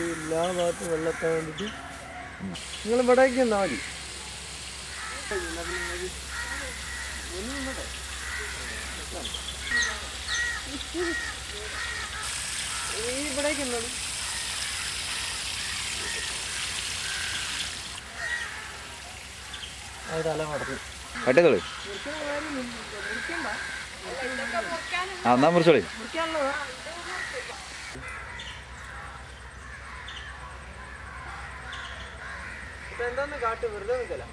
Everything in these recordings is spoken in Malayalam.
എല്ലാ ഭാഗത്തും വെള്ളത്താൻ വേണ്ടിയിട്ട് നിങ്ങൾ ഇവിടേക്ക് എന്നാ മതി. ഇവിടേക്ക് എന്നാണ് തല മടക്കും കട്ടകള് എന്നാ മുറിച്ചോളി. എന്താന്ന് കാട്ട് വെറുതെ നിൽക്കല.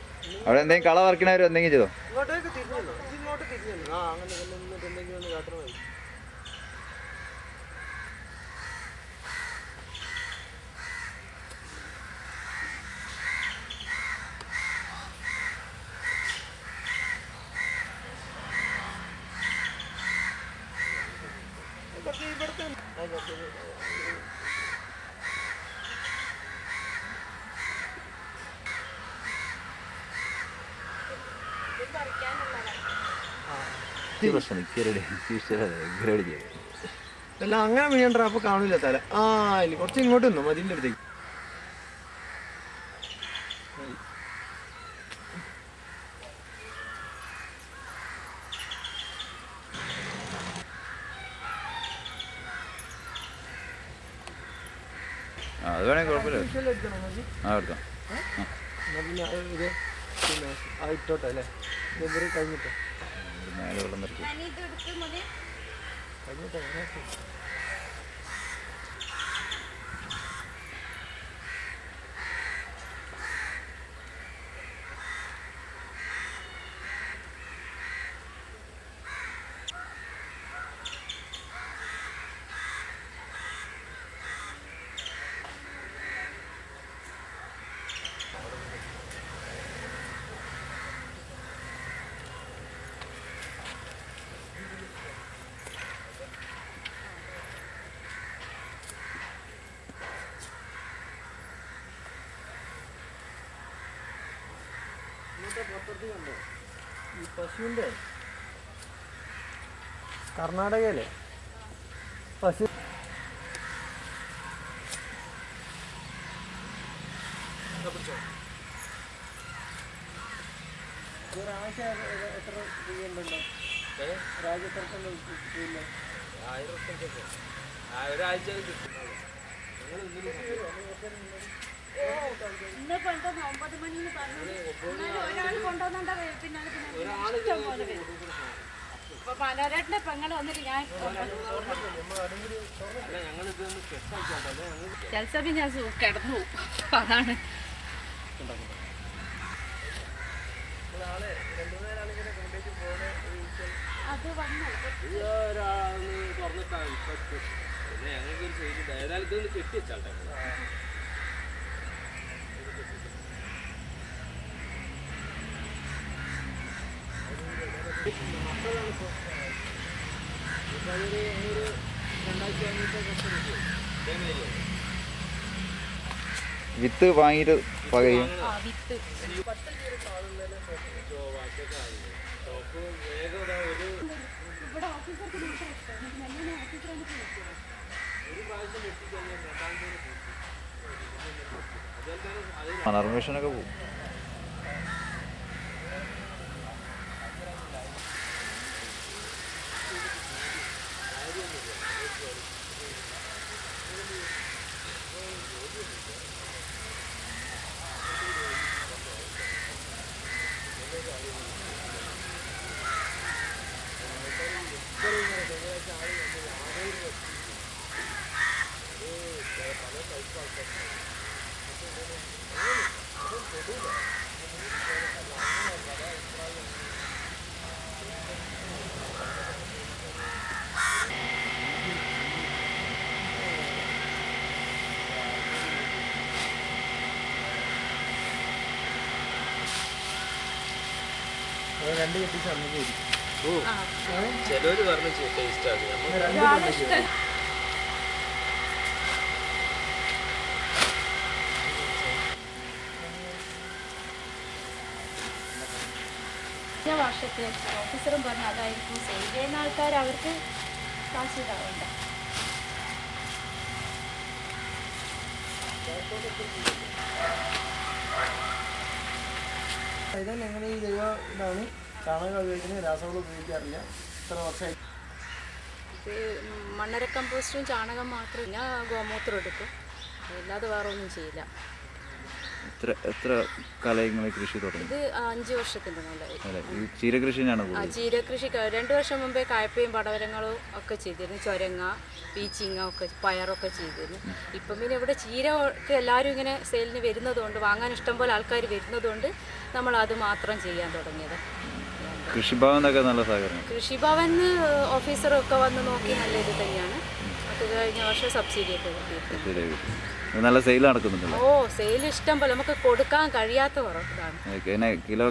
അവിടെ എന്തെങ്കിലും കള പറിക്കണവരോ എന്തെങ്കിലും ചെയ്തോ? ഇങ്ങോട്ടേക്ക് തിരിഞ്ഞോ, ഇങ്ങോട്ട് തിരിഞ്ഞോ. ആ അങ്ങനെ നിന്നിട്ട് എന്തെങ്കിലും ഒന്ന് കാട്ടണ മതി. ഇവിടുത്തെ അല്ല അങ്ങനെ വീണ്ട അപ്പൊ കാണൂല തല. ആ ഇല്ല കുറച്ച് ഇങ്ങോട്ട് നിന്നു മതിന്റെ അടുത്തേക്ക്. അത് വേണമെങ്കിൽ കുഴപ്പമില്ല. പിന്നെ ഇത് പിന്നെ ഇട്ടോട്ടെ അല്ലേ കഴിഞ്ഞിട്ടോ മേലെ വെള്ളം നിറയ്ക്കും. കഴിഞ്ഞിട്ടോ പുറത്തേക്ക് കണ്ടോ ഈ പശുവിൻ്റെ കർണാടകയിലെ പശു ഒരാഴ്ച എത്ര രൂപയുണ്ടോ? ഒരാഴ്ച എത്ര കിട്ടില്ല? 1000 റുപ്യൊക്കെ ഒരാഴ്ച കിട്ടും. ഇന്നിപ്പോ എന്താ 9 മണിന്ന് പറഞ്ഞു ഒരാൾ കൊണ്ടുവന്നാ പിന്നെ ഇഷ്ടം പോലെ വരും. ഇപ്പൊ മനോരേട്ടന്റെ പെങ്ങള് വന്നിട്ട് ഞാൻ ചില സമയം ഞാൻ കിടന്നു. അതാണ് അത് വന്നു ഏതായാലും കെട്ടി വെച്ചാട്ടെ. വിത്ത് വാങ്ങിയിട്ട് പകയും. കൺഫർമേഷനൊക്കെ പോകും. രണ്ട് കെട്ടിച്ച് അമ്മക്ക് ചിലവര് പറഞ്ഞു ടേസ്റ്റ് ആണ്. വർഷത്തിൽ ഓഫീസറും പറഞ്ഞു അതായിരിക്കും സെയിൽ ചെയ്യുന്ന ആൾക്കാർ അവർക്ക് കാശ് ഇതാവണ്ട. ഇതന്നെ എങ്ങനെ ഈ ജൈവ ഇതാണ് ചാണകം ഉപയോഗിക്കുന്നത്, രാസവളം ഉപയോഗിക്കാറില്ല. ഇത്ര വർഷമായി മണ്ണര കമ്പോസ്റ്റും ചാണകം മാത്രം, ഞാൻ ഗോമൂത്രം എടുക്കും, അല്ലാതെ വേറെ ഒന്നും ചെയ്യില്ല. എത്ര കാലങ്ങളെ കൃഷി തുടങ്ങി? ഇത് 5 വർഷത്തിൻ്റെ മുകളിൽ. ഈ ചീരകൃഷിനാണ് ചീരകൃഷി 2 വർഷം മുമ്പേ കായ്പയും പടവലങ്ങളും ഒക്കെ ചെയ്തിരുന്നു. ചൊരങ്ങ, പീച്ചിങ്ങ ഒക്കെ, പയറൊക്കെ ചെയ്തിരുന്നു. ഇപ്പം പിന്നെ ഇവിടെ ചീര ഒക്കെ എല്ലാവരും ഇങ്ങനെ സെയിലിന് വരുന്നതുകൊണ്ട്, വാങ്ങാൻ ഇഷ്ടം പോലെ ആൾക്കാർ വരുന്നതുകൊണ്ട് നമ്മൾ അത് മാത്രം ചെയ്യാൻ തുടങ്ങിയത്. കൃഷിഭവൻ എന്നൊക്കെ നല്ല സഹകരണം. കൃഷിഭവന് ഓഫീസറൊക്കെ വന്ന് നോക്കി നല്ല ഇത് തന്നെയാണ്. അത് കഴിഞ്ഞ വർഷം സബ്സിഡി ഒക്കെ കിട്ടിയിട്ടുണ്ട്. നല്ല സെയിൽ നടക്കുന്നുണ്ടല്ലോ. സെയിൽ ഇഷ്ടം പോലെ, നമുക്ക് കൊടുക്കാൻ കഴിയാത്ത കുറവാണ്. കിലോ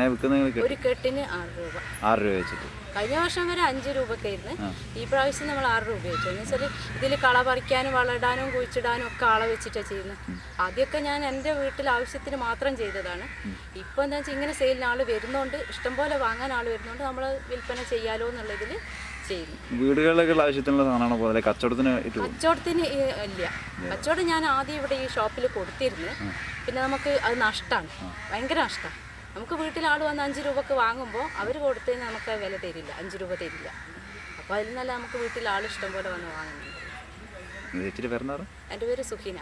വിൽക്കുന്നത് ഒരു കെട്ടിന് 6 രൂപ. 6 രൂപ വെച്ചിട്ട്. കഴിഞ്ഞ വർഷം വരെ 5 രൂപക്കായിരുന്നു. ഈ പ്രാവശ്യം നമ്മൾ 6 രൂപ വെച്ചു. എന്ന് വെച്ചാൽ ഇതിൽ കള പറിക്കാനും വളടാനും കുഴിച്ചിടാനും ഒക്കെ ആളെ വെച്ചിട്ടാണ് ചെയ്യുന്നത്. ആദ്യമൊക്കെ ഞാൻ എൻ്റെ വീട്ടിൽ ആവശ്യത്തിന് മാത്രം ചെയ്തതാണ്. ഇപ്പം എന്താ വെച്ചാൽ ഇങ്ങനെ സെയിലിന് ആൾ വരുന്നതുകൊണ്ട്, ഇഷ്ടംപോലെ വാങ്ങാൻ ആൾ വരുന്നതുകൊണ്ട് നമ്മൾ വിൽപ്പന ചെയ്യാലോ എന്നുള്ളതിൽ ചെയ്യുന്നു. വീടുകളിലേക്കുള്ള ആവശ്യത്തിനുള്ള സാധനമാണോ പോലെ കച്ചവടത്തിന് ഇല്ല. കച്ചവടം ഞാൻ ആദ്യം ഇവിടെ ഈ ഷോപ്പിൽ കൊടുത്തിരുന്നു. പിന്നെ നമുക്ക് അത് നഷ്ടമാണ്, ഭയങ്കര നഷ്ടമാണ്. നമുക്ക് വീട്ടിൽ ആൾ വന്ന് 5 രൂപക്ക് വാങ്ങുമ്പോൾ അവർ കൊടുത്തതിന് നമുക്ക് വില തരില്ല, 5 രൂപ തരില്ല. അപ്പോൾ അതിൽ നല്ല നമുക്ക് വീട്ടിൽ ആൾ ഇഷ്ടം പോലെ വന്ന് വാങ്ങുന്നുണ്ട്. എൻ്റെ പേര് സുഖീന.